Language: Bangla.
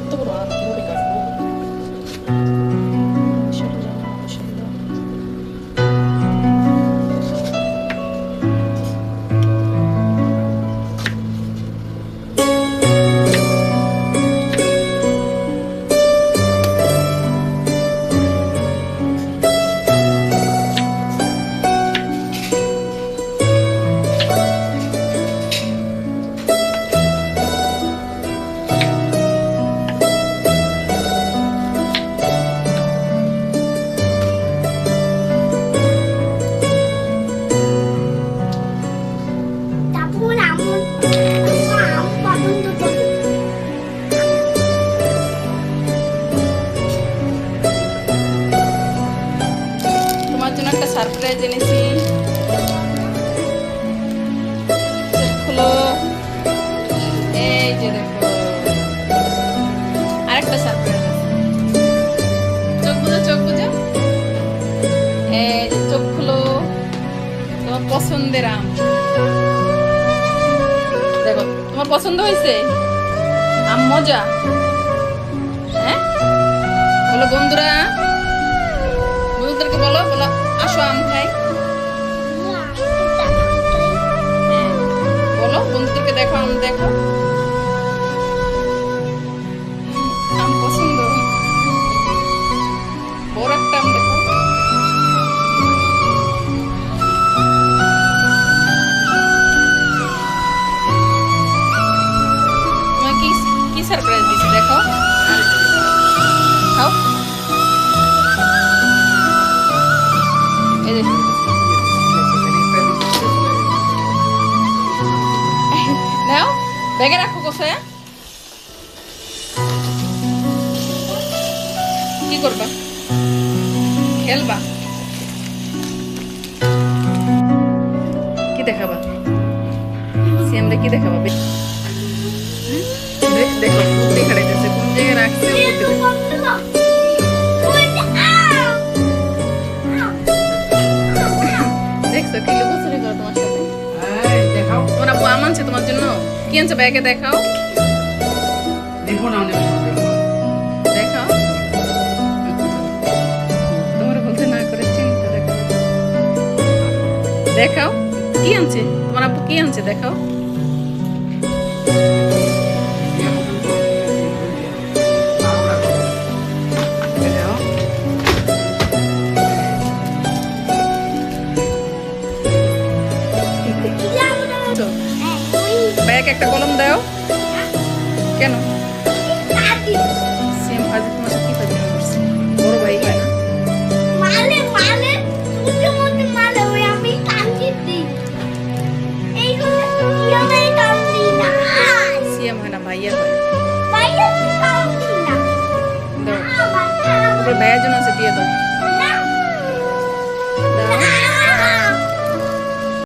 এত বড় আম কিভাবে কাটবো? সেটা জানি না অসুবিধা। তোমার জন্য একটা সারপ্রাইজ এনেছি। খুলো, এই যে দেখো আরেকটা সারপ্রাইজ আছে। চোখ বুঝো, চোখ বুঝো, এই যে চোখ খুলো। তোমার পছন্দের আম দেখো। তোমার পছন্দ হয়েছে? আম মজা? হ্যাঁ বলো বন্ধুরা, বন্ধুদেরকে বলো, বলো আসো আম খাই। হ্যাঁ বলো বন্ধুদেরকে, দেখো আম দেখো। আম পছন্দ? বড় একটা আম দেখো। তোমার কি কি সারপ্রাইজ দিচ্ছি দেখো। খাও। এই যে নাও, ব্যাগে রাখো। কোথায় কি করবা? খেলবা? কি দেখাবা? সিয়ামটা কি দেখাবা? দেখো বুদ্ধি খাটাইতেছে, কোন জায়গায় রাখছে দেখছো? কি লুকোচুরি করো তোমার সাথে? দেখাও, তোমার আব্বু আম আনছে তোমার জন্য। কি আনছে ব্যাগে? দেখাও, দেখো না, দেখাও। তোমার বলতে না করে চিন্তা দেখো। দেখাও কি আনছে তোমার আব্বু, কি আনছে দেখাও। ব্যাগ একটা কলম দাও। কেন? সেম ফাজি তোমার সাথে কি ফাজি করছে? বড় ভাই হয় না? সিএম হয় না, ভাইয়া হয়। দাও, ভাইয়ার জন্য আছে, দিয়ে দাও।